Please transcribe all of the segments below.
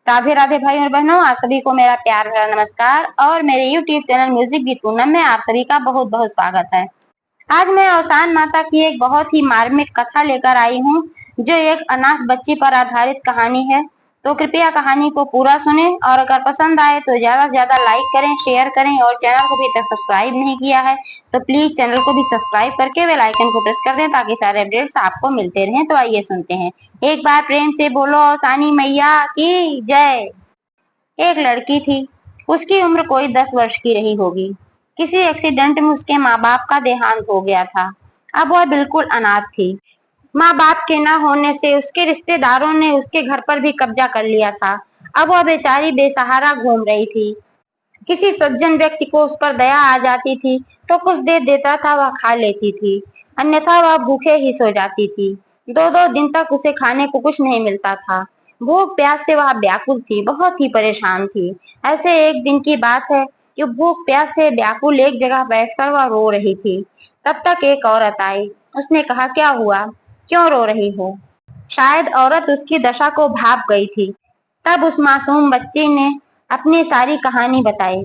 राधे राधे भाई और बहनों, आप सभी को मेरा प्यार भरा नमस्कार और मेरे यूट्यूब चैनल म्यूजिक गीत पूनम में आप सभी का बहुत बहुत स्वागत है। आज मैं अवसान माता की एक बहुत ही मार्मिक कथा लेकर आई हूँ, जो एक अनाथ बच्ची पर आधारित कहानी है। तो कृपया कहानी को पूरा सुने और अगर पसंद आए तो ज्यादा से ज्यादा लाइक करें, शेयर करें और चैनल को भी तक सब्सक्राइब नहीं किया है तो प्लीज चैनल को भी सब्सक्राइब करके बेल आइकन को प्रेस कर दें ताकि सारे अपडेट्स आपको मिलते रहें। तो आइए सुनते हैं। एक बार प्रेम से बोलो अवसानी मैया की जय। एक लड़की थी। उसकी उम्र कोई 10 वर्ष की रही होगी। किसी एक्सीडेंट में उसके माँ बाप का देहांत हो गया था। अब वह बिल्कुल अनाथ थी। माँ बाप के न होने से उसके रिश्तेदारों ने उसके घर पर भी कब्जा कर लिया था। अब वह बेचारी बेसहारा घूम रही थी। किसी सज्जन व्यक्ति को उस पर दया आ जाती थी तो कुछ दे देता था, वह खा लेती थी, अन्यथा वह भूखे ही सो जाती थी। 2-2 दिन तक उसे खाने को कुछ नहीं मिलता था। भूख प्यास से वह व्याकुल थी, बहुत ही परेशान थी। ऐसे एक दिन की बात है कि भूख प्यास से व्याकुल एक जगह बैठकर वह रो रही थी। तब तक एक औरत आई। उसने कहा, क्या हुआ, क्यों रो रही हो? शायद औरत उसकी दशा को भाप गई थी। तब उस मासूम बच्ची ने अपनी सारी कहानी बताई।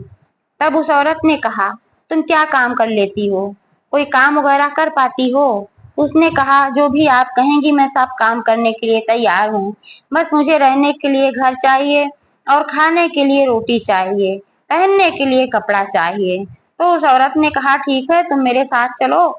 तब उस औरत ने कहा, तुम क्या काम कर लेती हो, कोई काम वगैरह कर पाती हो? उसने कहा, जो भी आप कहेंगी मैं सब काम करने के लिए तैयार हूँ। बस मुझे रहने के लिए घर चाहिए और खाने के लिए रोटी चाहिए, पहनने के लिए कपड़ा चाहिए। तो उस औरत ने कहा, ठीक है, तुम मेरे साथ चलो,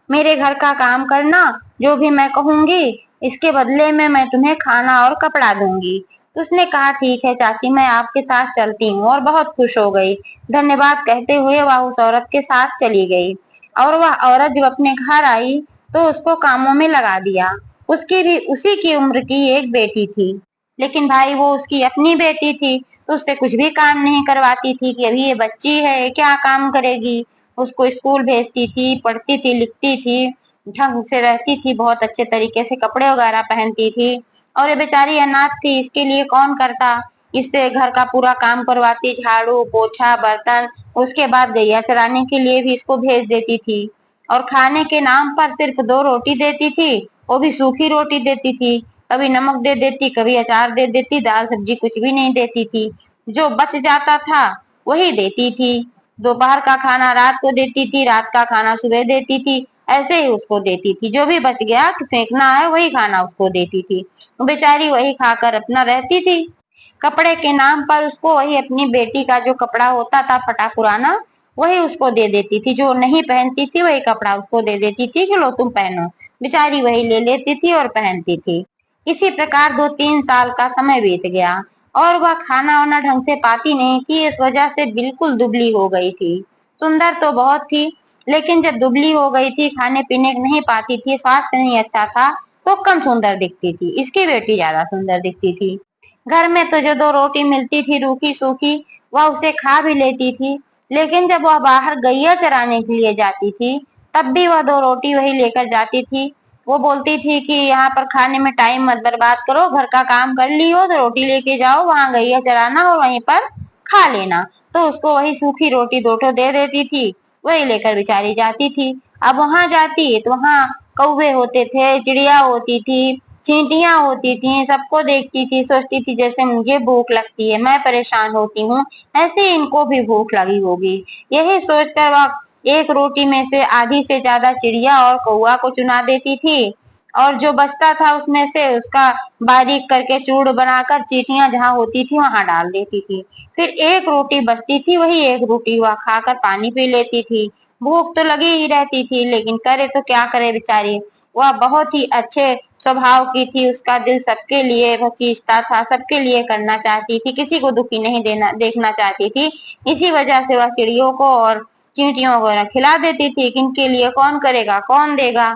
मेरे घर का काम करना, जो भी मैं कहूंगी इसके बदले में मैं तुम्हें खाना और कपड़ा दूंगी। तो उसने कहा, ठीक है चाची, मैं आपके साथ चलती हूँ, और बहुत खुश हो गई। धन्यवाद कहते हुए वह उस औरत के साथ चली गई। और वह औरत जब अपने घर आई तो उसको कामों में लगा दिया। उसकी भी उसी की उम्र की एक बेटी थी, लेकिन भाई वो उसकी अपनी बेटी थी तो उससे कुछ भी काम नहीं करवाती थी कि अभी ये बच्ची है, क्या काम करेगी। उसको स्कूल भेजती थी, पढ़ती थी, लिखती थी, ढंग से रहती थी, बहुत अच्छे तरीके से कपड़े वगैरह पहनती थी। और ये बेचारी अनाथ थी, इसके लिए कौन करता। इससे घर का पूरा काम करवाती, झाड़ू पोछा बर्तन। उसके बाद गैया चराने के लिए भी इसको भेज देती थी। और खाने के नाम पर सिर्फ 2 रोटी देती थी, वो भी सूखी रोटी देती थी। कभी नमक दे देती, कभी अचार दे देती, दाल सब्जी कुछ भी नहीं देती थी। जो बच जाता था वही देती थी। दोपहर का खाना रात को देती थी, रात का खाना सुबह देती थी। ऐसे ही उसको देती थी, जो भी बच गया कि फेंकना है वही खाना उसको देती थी। वो बेचारी वही खाकर अपना रहती थी। कपड़े के नाम पर उसको वही अपनी बेटी का जो कपड़ा होता था फटा पुराना, वही उसको दे देती थी। जो नहीं पहनती थी वही कपड़ा उसको दे देती थी कि लो तुम पहनो। बेचारी वही ले लेती थी और पहनती थी। इसी प्रकार 2-3 साल का समय बीत गया और वह खाना वाना ढंग से पाती नहीं थी। इस वजह से बिल्कुल दुबली हो गई थी। सुंदर तो बहुत थी, लेकिन जब दुबली हो गई थी, खाने पीने नहीं पाती थी, स्वास्थ्य नहीं अच्छा था, तो कम सुंदर दिखती थी। इसकी बेटी ज्यादा सुंदर दिखती थी। घर में तो जो 2 रोटी मिलती थी रूखी सूखी, वह उसे खा भी लेती थी। लेकिन जब वह बाहर गैया चराने के लिए जाती थी, तब भी वह 2 रोटी वही लेकर जाती थी। वो बोलती थी कि यहाँ पर खाने में टाइम मत बर्बाद करो, घर का काम कर ली हो तो रोटी लेके जाओ, वहां गैया चराना और वहीं पर खा लेना। तो उसको वही सूखी रोटी 2 ठो दे देती थी, वही लेकर बेचारी जाती थी। अब वहां जाती तो वहां कौवे होते थे, चिड़िया होती थी, चींटियां होती थी, सबको देखती थी, सोचती थी जैसे मुझे भूख लगती है, मैं परेशान होती हूँ, ऐसे इनको भी भूख लगी होगी। यही सोचकर वह 1 रोटी में से आधी से ज्यादा चिड़िया और कौआ को चुना देती थी, और जो बचता था उसमें से उसका बारीक करके चूर्ण बनाकर चींटियां जहाँ होती थी वहां डाल देती थी। फिर 1 रोटी बचती थी, वही 1 रोटी वह खाकर पानी पी लेती थी। भूख तो लगी ही रहती थी, लेकिन करे तो क्या करे बेचारी। वह बहुत ही अच्छे स्वभाव की थी, उसका दिल सबके लिए खींचता था, सबके लिए करना चाहती थी, किसी को दुखी नहीं देना देखना चाहती थी। इसी वजह से वह चिड़ियों को और चींटियों को खिला देती थी। इनके लिए कौन करेगा, कौन देगा,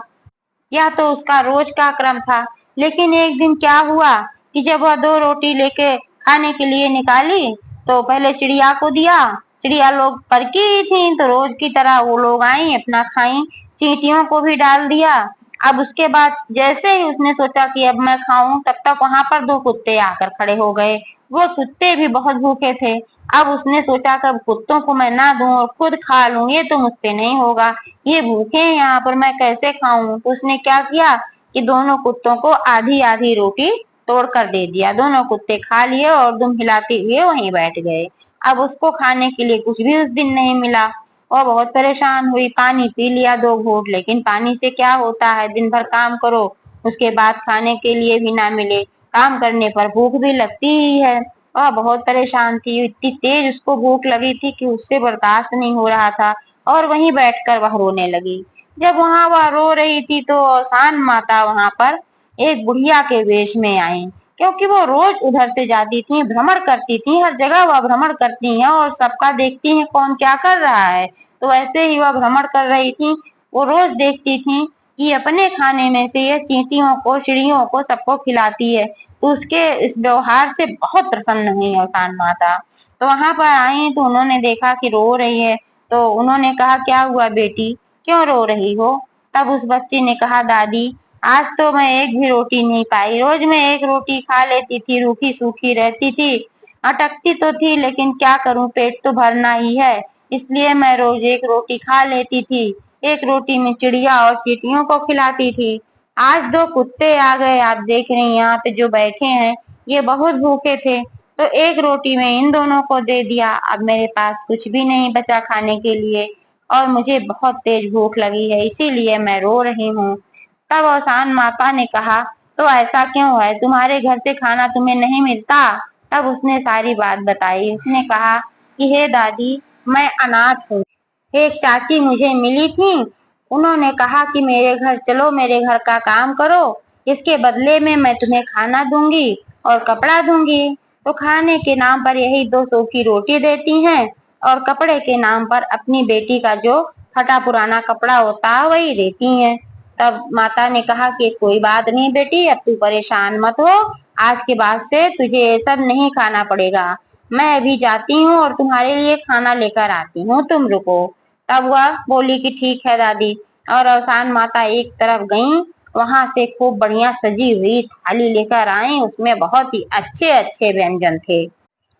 यह तो उसका रोज का क्रम था। लेकिन एक दिन क्या हुआ कि जब वह 2 रोटी लेके खाने के लिए निकाली तो पहले चिड़िया को दिया। चिड़िया लोग परकी ही थी तो रोज की तरह वो लोग आई, अपना खाई, चींटियों को भी डाल दिया। अब उसके बाद जैसे ही उसने सोचा कि अब मैं खाऊं, तब तक वहां पर 2 कुत्ते आकर खड़े हो गए। वो कुत्ते भी बहुत भूखे थे। अब उसने सोचा कि अब कुत्तों को मैं ना दूं और खुद खा लूं, ये तो मुझसे नहीं होगा, ये भूखे हैं यहाँ पर, मैं कैसे खाऊं। तो उसने क्या किया कि दोनों कुत्तों को आधी आधी रोटी तोड़ कर दे दिया। दोनों कुत्ते खा लिए और दुम हिलाते हुए वहीं बैठ गए। अब उसको खाने के लिए कुछ भी उस दिन नहीं मिला। वो बहुत परेशान हुई, पानी पी लिया 2 घूंट, लेकिन पानी से क्या होता है, दिन भर काम करो, उसके बाद खाने के लिए भी ना मिले, काम करने पर भूख भी लगती ही है। वह बहुत परेशान थी, इतनी तेज उसको भूख लगी थी कि उससे बर्दाश्त नहीं हो रहा था और वहीं बैठकर वह रोने लगी। जब वहां वह रो रही थी तो औसान माता वहां पर एक बुढ़िया के वेश में आई, क्योंकि वो रोज उधर से जाती थी, भ्रमण करती थी, हर जगह वह भ्रमण करती हैं और सबका देखती हैं कौन क्या कर रहा है। तो ऐसे ही वह भ्रमण कर रही थी। वो रोज देखती थी कि अपने खाने में से ये चींटियों को, चिड़ियों को, सबको खिलाती है। तो उसके इस व्यवहार से बहुत प्रसन्न हुई औसान माता। तो वहां पर आई तो उन्होंने देखा कि रो रही है। तो उन्होंने कहा, क्या हुआ बेटी, क्यों रो रही हो? तब उस बच्ची ने कहा, दादी आज तो मैं एक भी रोटी नहीं पाई। रोज मैं एक रोटी खा लेती थी, रूखी सूखी रहती थी, अटकती तो थी, लेकिन क्या करूं, पेट तो भरना ही है, इसलिए मैं रोज एक रोटी खा लेती थी। एक रोटी में चिड़िया और चींटियों को खिलाती थी। आज 2 कुत्ते आ गए, आप देख रही हैं यहाँ पे जो बैठे हैं, ये बहुत भूखे थे, तो एक रोटी में इन दोनों को दे दिया। अब मेरे पास कुछ भी नहीं बचा खाने के लिए और मुझे बहुत तेज भूख लगी है, इसीलिए मैं रो रही हूँ। तब औसान माता ने कहा, तो ऐसा क्यों है, तुम्हारे घर से खाना तुम्हें नहीं मिलता? तब उसने सारी बात बताई। उसने कहा कि हे दादी, मैं अनाथ हूँ, एक चाची मुझे मिली थी, उन्होंने कहा कि मेरे घर चलो, मेरे घर का काम करो, इसके बदले में मैं तुम्हें खाना दूंगी और कपड़ा दूंगी। तो खाने के नाम पर यही 2 की रोटी देती हैं और कपड़े के नाम पर अपनी बेटी का जो फटा पुराना कपड़ा होता है वही देती हैं। तब माता ने कहा कि कोई बात नहीं बेटी, अब तू परेशान मत हो, आज के बाद से तुझे ये सब नहीं खाना पड़ेगा। मैं अभी जाती हूँ और तुम्हारे लिए खाना लेकर आती हूँ, तुम रुको। तब वह बोली कि ठीक है दादी, और औसान माता एक तरफ गईं, वहां से खूब बढ़िया सजी हुई थाली लेकर आई, उसमें बहुत ही अच्छे अच्छे व्यंजन थे।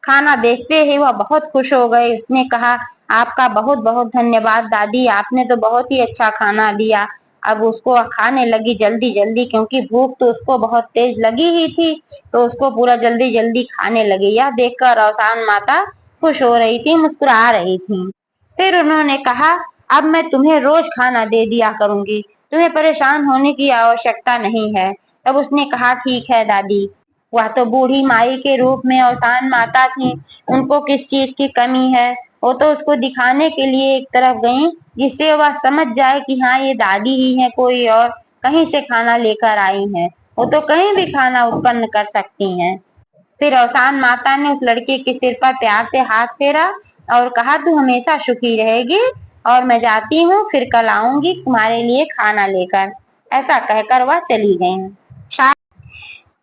खाना देखते ही वह बहुत खुश हो गए। उसने कहा, आपका बहुत बहुत धन्यवाद दादी, आपने तो बहुत ही अच्छा खाना दिया। अब उसको खाने लगी जल्दी जल्दी, क्योंकि भूख तो उसको बहुत तेज लगी ही थी, तो उसको पूरा जल्दी जल्दी खाने लगी। यह देखकर औसान माता खुश हो रही थी, मुस्कुरा रही थी। फिर उन्होंने कहा, अब मैं तुम्हें रोज खाना दे दिया करूंगी, तुम्हें परेशान होने की आवश्यकता नहीं है। तब उसने कहा, ठीक है दादी। वह तो बूढ़ी माई के रूप में औसान माता थी, उनको किस चीज की कमी है, वो तो उसको दिखाने के लिए एक तरफ गई, जिससे वह समझ जाए कि हाँ ये दादी ही है, कोई और कहीं से खाना लेकर आई है, वो तो कहीं भी खाना उत्पन्न कर सकती हैं। फिर औसान माता ने उस लड़के के सिर पर प्यार से हाथ फेरा और कहा, तू हमेशा सुखी रहेगी और मैं जाती हूँ, फिर कल आऊंगी तुम्हारे लिए खाना लेकर। ऐसा कहकर वह चली गई।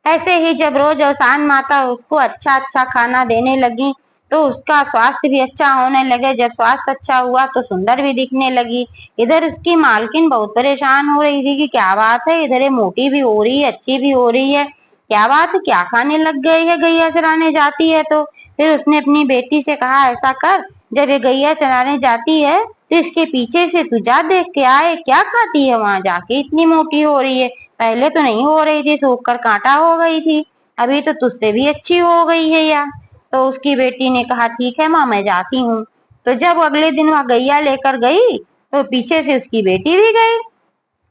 ऐसे ही जब रोज औसान माता उसको अच्छा अच्छा खाना देने लगी तो उसका स्वास्थ्य भी अच्छा होने लगे। जब स्वास्थ्य अच्छा हुआ तो सुंदर भी दिखने लगी। इधर उसकी मालकिन बहुत परेशान हो रही थी कि क्या बात है, इधर ये मोटी भी हो रही है, अच्छी भी हो रही है, क्या बात है, क्या खाने लग गई है, गैया चराने जाती है तो। फिर उसने अपनी बेटी से कहा, ऐसा कर, जब ये गैया चराने जाती है तो इसके पीछे से तू जा, देख के आए क्या खाती है वहां जाके, इतनी मोटी हो रही है, पहले तो नहीं हो रही थी, सूख कर कांटा हो गई थी, अभी तो तुझसे भी अच्छी हो गई है या। तो उसकी बेटी ने कहा, ठीक है माँ, मैं जाती हूँ। तो जब अगले दिन वह गैया लेकर गई तो पीछे से उसकी बेटी भी गई।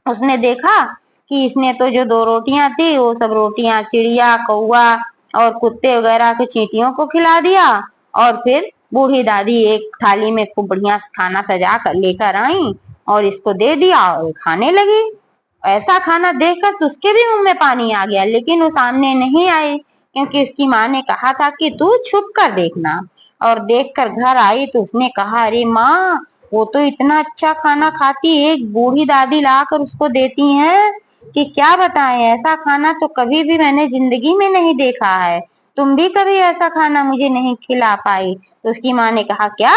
उसने देखा कि इसने तो जो 2 रोटियां थी वो सब रोटियां चिड़िया, कौवा और कुत्ते वगैरह के चींटियों को खिला दिया, और फिर बूढ़ी दादी एक थाली में खूब बढ़िया खाना सजा कर लेकर आई और इसको दे दिया और खाने लगी। ऐसा खाना देखकर तो उसके भी मुंह में पानी आ गया, लेकिन वो सामने नहीं आई, क्योंकि उसकी माँ ने कहा था कि तू छुप कर देखना। और देखकर घर आई तो उसने कहा, अरे माँ, वो तो इतना अच्छा खाना खाती, एक बूढ़ी दादी लाकर उसको देती हैं कि क्या बताएं, ऐसा खाना तो कभी भी मैंने जिंदगी में नहीं देखा है, तुम भी कभी ऐसा खाना मुझे नहीं खिला पाई। तो उसकी माँ ने कहा, क्या,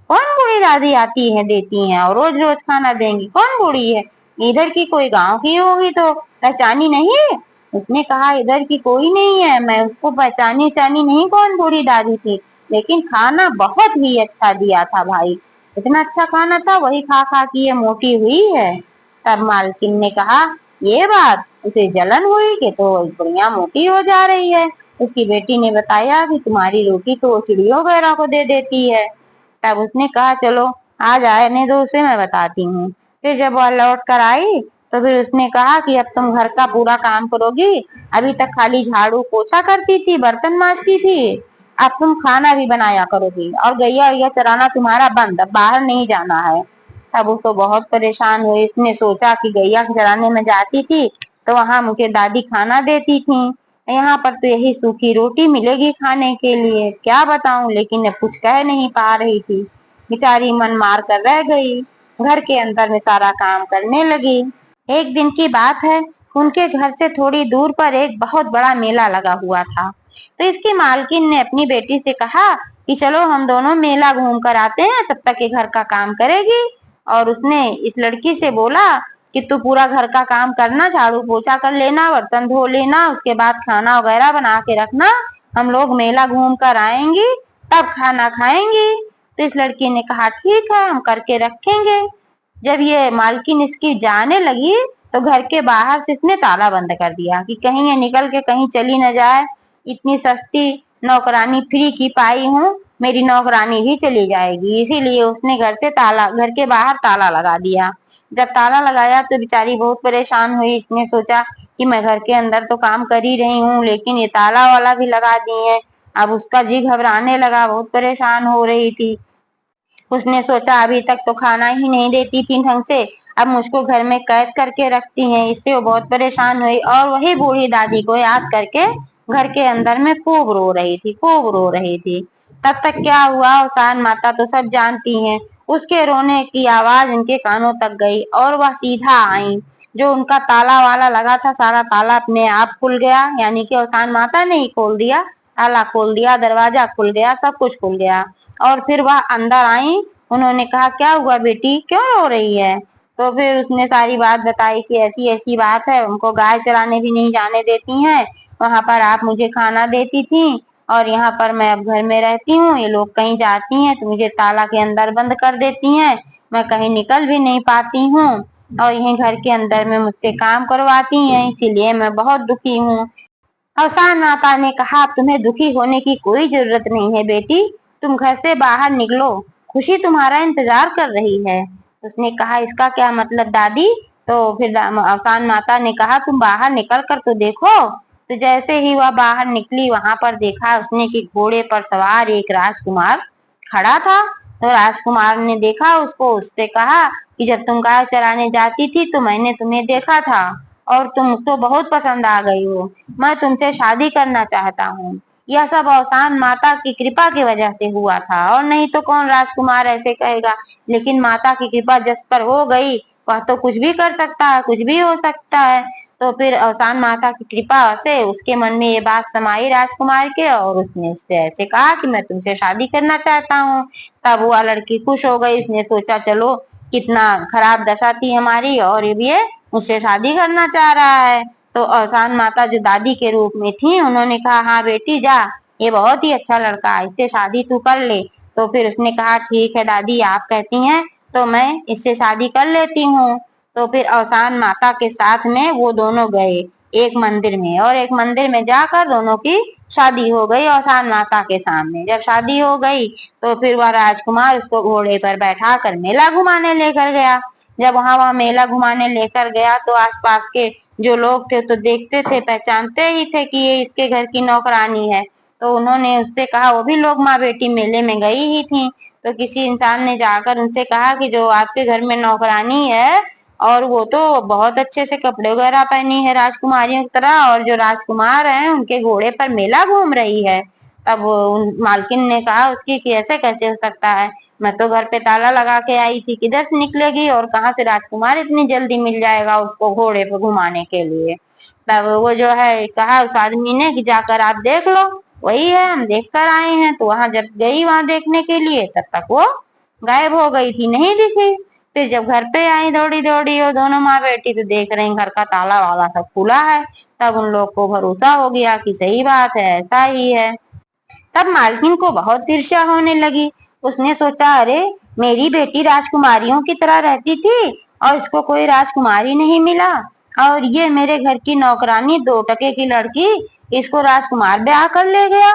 कौन बूढ़ी दादी आती है देती हैं और रोज रोज खाना देंगी, कौन बूढ़ी है, इधर की कोई गांव की होगी तो पहचानी नहीं? उसने कहा, इधर की कोई नहीं है, मैं उसको पहचानी नहीं कौन बूढ़ी दादी थी, लेकिन खाना बहुत ही अच्छा दिया था भाई, इतना अच्छा खाना था, वही खा खा के ये मोटी हुई है। तब मालकिन ने कहा, ये बात उसे जलन हुई कि तो बुढ़िया मोटी हो जा रही है। उसकी बेटी ने बताया कि तुम्हारी रोटी तो वो चिड़ियों वगैरह को दे देती है। तब उसने कहा चलो आज आने दो उसे, मैं बताती हूँ। फिर जब वह लौट कर आई तो फिर उसने कहा कि अब तुम घर का पूरा काम करोगी। अभी तक खाली झाड़ू पोछा करती थी, बर्तन मांजती थी, अब तुम खाना भी बनाया करोगी और गैया वैया चराना तुम्हारा बंद, अब बाहर नहीं जाना है। तब वो तो बहुत परेशान हुई। उसने सोचा कि गैया चराने में जाती थी तो वहां मुझे दादी खाना देती थी, यहाँ पर तो यही सूखी रोटी मिलेगी खाने के लिए, क्या बताऊं। लेकिन अब कुछ कह नहीं पा रही थी, बेचारी मन मार कर रह गई। घर के अंदर में सारा काम करने लगी। एक दिन की बात है, उनके घर से थोड़ी दूर पर एक बहुत बड़ा मेला लगा हुआ था। तो इसकी मालकिन ने अपनी बेटी से कहा कि चलो हम दोनों मेला घूम कर आते हैं, तब तक ये घर का काम करेगी। और उसने इस लड़की से बोला कि तू पूरा घर का काम करना, झाड़ू पोछा कर लेना, बर्तन धो लेना, उसके बाद खाना वगैरह बना के रखना, हम लोग मेला घूम कर आएंगी तब खाना खाएंगी। तो इस लड़की ने कहा ठीक है, हम करके रखेंगे। जब ये मालकिन इसकी जाने लगी तो घर के बाहर से इसने ताला बंद कर दिया कि कहीं ये निकल के कहीं चली न जाए। इतनी सस्ती नौकरानी फ्री की पाई हूँ, मेरी नौकरानी ही चली जाएगी, इसीलिए उसने घर के बाहर ताला लगा दिया। जब ताला लगाया तो बेचारी बहुत परेशान हुई। इसने सोचा कि मैं घर के अंदर तो काम कर ही रही हूँ, लेकिन ये ताला वाला भी लगा दिए। अब उसका जी घबराने लगा, बहुत परेशान हो रही थी। उसने सोचा अभी तक तो खाना ही नहीं देती थी ढंग से, अब मुझको घर में कैद करके रखती हैं। इससे वो बहुत परेशान हुई और वही बूढ़ी दादी को याद करके घर के अंदर में खूब रो रही थी, खूब रो रही थी। तब तक क्या हुआ, उसान माता तो सब जानती हैं। उसके रोने की आवाज उनके कानों तक गई और वह सीधा आई। जो उनका ताला वाला लगा था, सारा ताला अपने आप खुल गया, यानी कि उसान माता ने ही खोल दिया। ताला खोल दिया, दरवाजा खुल गया, सब कुछ खुल गया। और फिर वह अंदर आई। उन्होंने कहा क्या हुआ बेटी, क्यों रो रही है। तो फिर उसने सारी बात बताई कि ऐसी ऐसी बात है, उनको गाय चराने भी नहीं जाने देती हैं, वहां पर आप मुझे खाना देती थी और यहाँ पर मैं अब घर में रहती हूँ, ये लोग कहीं जाती हैं तो मुझे ताला के अंदर बंद कर देती हैं, मैं कहीं निकल भी नहीं पाती हूँ और यहीं घर के अंदर में मुझसे काम करवाती हैं, इसीलिए मैं बहुत दुखी हूँ। अवसान माता ने कहा तुम्हें दुखी होने की कोई जरूरत नहीं है बेटी, तुम घर से बाहर निकलो, खुशी तुम्हारा इंतजार कर रही है। उसने कहा इसका क्या मतलब दादी। तो फिर अवसान माता ने कहा तुम बाहर निकल कर तो देखो। तो जैसे ही वह बाहर निकली, वहां पर देखा उसने कि घोड़े पर सवार एक राजकुमार खड़ा था। तो राजकुमार ने देखा उसको, उससे कहा कि जब तुम गाय चराने जाती थी तो मैंने तुम्हें देखा था और तुम तो बहुत पसंद आ गई हो, मैं तुमसे शादी करना चाहता हूँ। यह सब अवसान माता की कृपा की वजह से हुआ था, और नहीं तो कौन राजकुमार ऐसे कहेगा। लेकिन माता की कृपा जिस पर हो गई वह तो कुछ भी कर सकता है, कुछ भी हो सकता है। तो फिर अवसान माता की कृपा से उसके मन में ये बात समाई राजकुमार के, और उसने उससे ऐसे कहा कि मैं तुमसे शादी करना चाहता हूँ। तब वह लड़की खुश हो गई। उसने सोचा चलो कितना खराब दशा थी हमारी और ये मुझसे शादी करना चाह रहा है। तो अवसान माता जो दादी के रूप में थी, उन्होंने कहा हाँ बेटी जा, ये बहुत ही अच्छा लड़का है, इससे शादी तू कर ले। तो फिर उसने कहा ठीक है दादी, आप कहती हैं तो मैं इससे शादी कर लेती हूँ। तो फिर अवसान माता के साथ में वो दोनों गए एक मंदिर में, और एक मंदिर में जाकर दोनों की शादी हो गई अवसान माता के सामने। जब शादी हो गई तो फिर वह राजकुमार उसको घोड़े पर बैठा कर मेला घुमाने लेकर गया। जब वह मेला घुमाने लेकर गया तो आसपास के जो लोग थे तो देखते थे, पहचानते ही थे कि ये इसके घर की नौकरानी है। तो उन्होंने उससे कहा, वो भी लोग माँ बेटी मेले में गई ही थी। तो किसी इंसान ने जाकर उनसे कहा कि जो आपके घर में नौकरानी है, और वो तो बहुत अच्छे से कपड़े वगैरह पहनी है राजकुमारियों की तरह, और जो राजकुमार हैं उनके घोड़े पर मेला घूम रही है। तब मालकिन ने कहा उसकी कि ऐसे कैसे हो सकता है, मैं तो घर पे ताला लगा के आई थी, किधर से निकलेगी और कहाँ से राजकुमार इतनी जल्दी मिल जाएगा उसको घोड़े पे घुमाने के लिए। तब वो जो है कहा उस आदमी ने कि जाकर आप देख लो, वही है, हम देख कर आए हैं। तो वहां जब गई वहां देखने के लिए, तब तक वो गायब हो गई थी, नहीं दिखी। फिर जब घर पे आई दौड़ी दौड़ी वो दोनों माँ बेटी, तो देख रही घर का ताला वाला सब खुला है। तब उन लोग को भरोसा हो गया कि सही बात है, ऐसा ही है। तब मालकिन को बहुत ईर्ष्या होने लगी। उसने सोचा अरे, मेरी बेटी राजकुमारियों की तरह रहती थी और इसको कोई राजकुमारी नहीं मिला, और ये मेरे घर की नौकरानी 2 टके की लड़की, इसको राजकुमार ब्याह कर ले गया।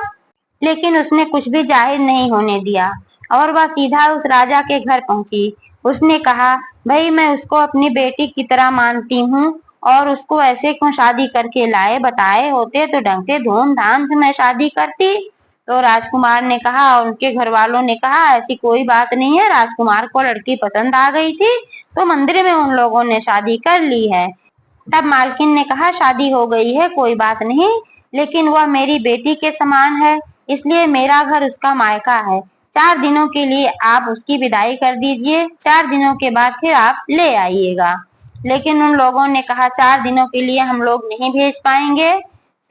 लेकिन उसने कुछ भी जाहिर नहीं होने दिया और वह सीधा उस राजा के घर पहुंची। उसने कहा, भाई मैं उसको अपनी बेटी की तरह मानती हूँ और उसको ऐसे क्यों शादी करके लाए, बताए होते तो ढंग से धूमधाम से मैं शादी करती। तो राजकुमार ने कहा और उनके घर वालों ने कहा, ऐसी कोई बात नहीं है, राजकुमार को लड़की पसंद आ गई थी तो मंदिर में उन लोगों ने शादी कर ली है। तब मालकिन ने कहा, शादी हो गई है कोई बात नहीं, लेकिन वह मेरी बेटी के समान है, इसलिए मेरा घर उसका मायका है। 4 दिनों के लिए आप उसकी विदाई कर दीजिए, 4 दिनों के बाद फिर आप ले आइएगा। लेकिन उन लोगों ने कहा, 4 दिनों के लिए हम लोग नहीं भेज पाएंगे,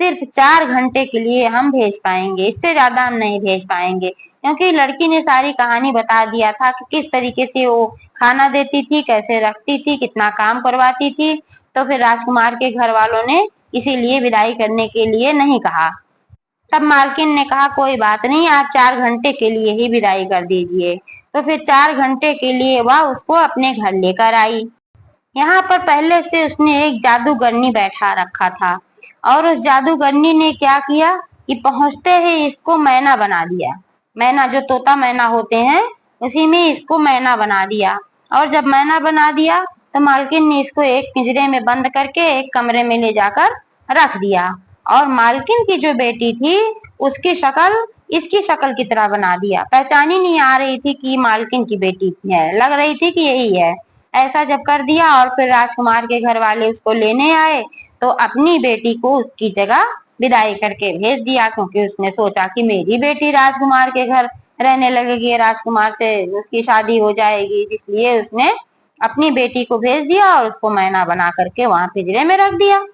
सिर्फ 4 घंटे के लिए हम भेज पाएंगे, इससे ज्यादा हम नहीं भेज पाएंगे। क्योंकि लड़की ने सारी कहानी बता दिया था कि किस तरीके से वो खाना देती थी, कैसे रखती थी, कितना काम करवाती थी। तो फिर राजकुमार के घर वालों ने इसीलिए विदाई करने के लिए नहीं कहा। तब मालकिन ने कहा, कोई बात नहीं, आप 4 घंटे के लिए ही विदाई कर दीजिए। तो फिर 4 घंटे के लिए वह उसको अपने घर लेकर आई। यहाँ पर पहले से उसने एक जादूगरनी बैठा रखा था और उस जादूगरनी ने क्या किया कि पहुंचते ही इसको मैना बना दिया। मैना जो तोता मैना होते हैं, उसी में इसको मैना बना दिया। और जब मैना बना दिया तो मालकिन ने इसको एक पिंजरे में बंद करके एक कमरे में ले जाकर रख दिया। और मालकिन की जो बेटी थी उसकी शक्ल इसकी शक्ल की तरह बना दिया। पहचान ही नहीं आ रही थी कि मालकिन की बेटी है, लग रही थी कि यही है। ऐसा जब कर दिया और फिर राजकुमार के घर वाले उसको लेने आए तो अपनी बेटी को उसकी जगह विदाई करके भेज दिया, क्योंकि उसने सोचा कि मेरी बेटी राजकुमार के घर रहने लगेगी, राजकुमार से उसकी शादी हो जाएगी, इसलिए उसने अपनी बेटी को भेज दिया और उसको मैना बना करके वहां पिंजरे में रख दिया।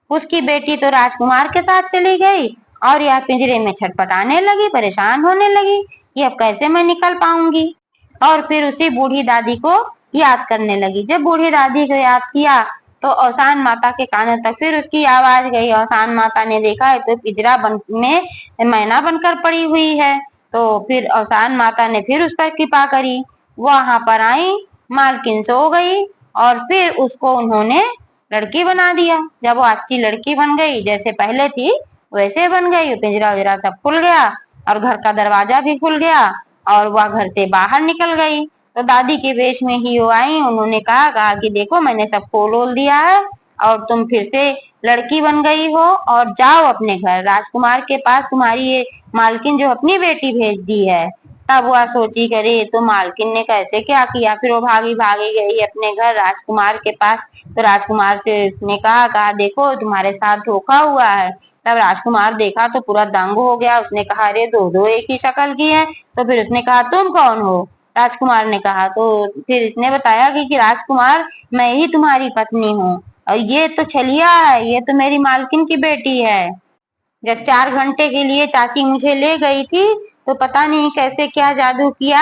उसकी बेटी तो राजकुमार के साथ चली गई और यह पिंजरे में छटपटाने लगी, परेशान होने लगी कि अब कैसे मैं निकल पाऊंगी। और फिर उसी बूढ़ी दादी को याद करने लगी। जब बूढ़ी दादी को याद किया तो औसान माता के कानों तक फिर उसकी आवाज गई। औसान माता ने देखा है तो पिंजरा बन में मैना बनकर पड़ी हुई है। तो फिर औसान माता ने फिर उस पर कृपा करी, वहां पर आई, मालकिन सो गई और फिर उसको उन्होंने लड़की बना दिया। जब वो अच्छी लड़की बन गई, जैसे पहले थी वैसे बन गई, पिंजरा विजरा सब खुल गया और घर का दरवाजा भी खुल गया और वह घर से बाहर निकल गई। तो दादी के वेश में ही वो आई, उन्होंने कहा कि देखो मैंने सब खोल ओल दिया है और तुम फिर से लड़की बन गई हो और जाओ अपने घर, राजकुमार के पास तुम्हारी ये मालकिन जो अपनी बेटी भेज दी है। तब वह सोची, करे तो मालकिन ने कैसे क्या किया। फिर वो भागी भागी गई अपने घर राजकुमार के पास। तो राजकुमार से उसने कहा देखो तुम्हारे साथ धोखा हुआ है। तब राजकुमार देखा तो पूरा दंग हो गया। उसने कहा, अरे दो दो एक ही शक्ल की है। तो फिर उसने कहा, तुम कौन हो? राजकुमार ने कहा। तो फिर इसने बताया कि राजकुमार मैं ही तुम्हारी पत्नी हूँ और ये तो छलिया है, ये तो मेरी मालकिन की बेटी है। जब 4 घंटे के लिए चाची मुझे ले गई थी तो पता नहीं कैसे क्या जादू किया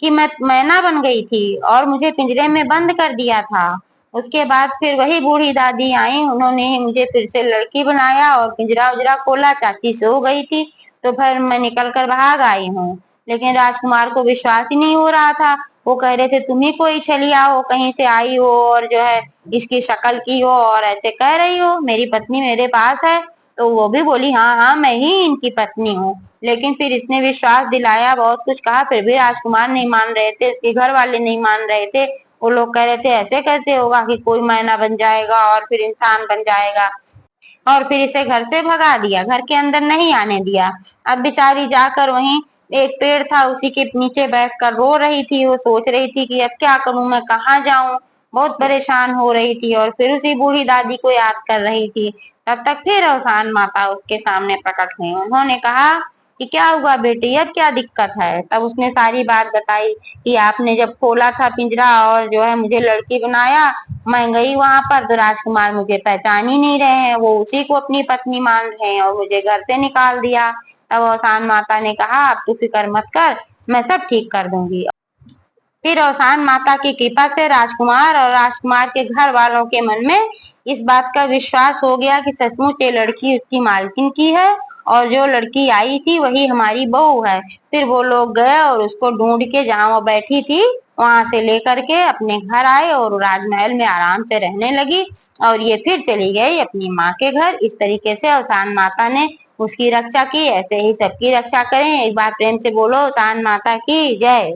कि मैं मैना बन गई थी और मुझे पिंजरे में बंद कर दिया था। उसके बाद फिर वही बूढ़ी दादी आई, उन्होंने ही मुझे फिर से लड़की बनाया और पिंजरा उजरा खोला, चाची सो गई थी तो फिर मैं निकल कर भाग आई हूँ। लेकिन राजकुमार को विश्वास ही नहीं हो रहा था। वो कह रहे थे तुम ही कोई छलिया हो, कहीं से आई हो और जो है इसकी शक्ल की हो और ऐसे कह रही हो मेरी पत्नी मेरे पास है। तो वो भी बोली, हाँ हाँ मैं ही इनकी पत्नी हूँ। लेकिन फिर इसने विश्वास दिलाया, बहुत कुछ कहा, फिर भी राजकुमार नहीं मान रहे थे, इसके घर वाले नहीं मान रहे थे। वो लोग कह रहे थे ऐसे कैसे होगा कि कोई मैना बन जाएगा और फिर इंसान बन जाएगा। और फिर इसे घर से भगा दिया, घर के अंदर नहीं आने दिया। अब बेचारी जाकर वहीं एक पेड़ था उसी के नीचे बैठकर रो रही थी। वो सोच रही थी कि अब क्या करूं, मैं कहाँ जाऊं, बहुत परेशान हो रही थी और फिर उसी बूढ़ी दादी को याद कर रही थी। तब तक फिर औसान माता उसके सामने प्रकट हुई। उन्होंने कहा कि क्या हुआ बेटी, अब क्या दिक्कत है। तब उसने सारी बात बताई कि आपने जब खोला था पिंजरा और जो है मुझे लड़की बनाया, मैं गई वहां पर तो राजकुमार मुझे पहचान ही नहीं रहे हैं, वो उसी को अपनी पत्नी मान रहे हैं और मुझे घर से निकाल दिया। तब औसान माता ने कहा, आप तू फिक्र मत कर, मैं सब ठीक कर दूंगी। फिर औसान माता की कृपा से राजकुमार और राजकुमार के घर वालों के मन में इस बात का विश्वास हो गया कि सचमुच ये लड़की उसकी मालकिन की है और जो लड़की आई थी वही हमारी बहू है। फिर वो लोग गए और उसको ढूंढ के जहाँ वो बैठी थी वहां से लेकर के अपने घर आए और राजमहल में आराम से रहने लगी और ये फिर चली गई अपनी माँ के घर। इस तरीके से अवसान माता ने उसकी रक्षा की। ऐसे ही सबकी रक्षा करें। एक बार प्रेम से बोलो अवसान माता की जय।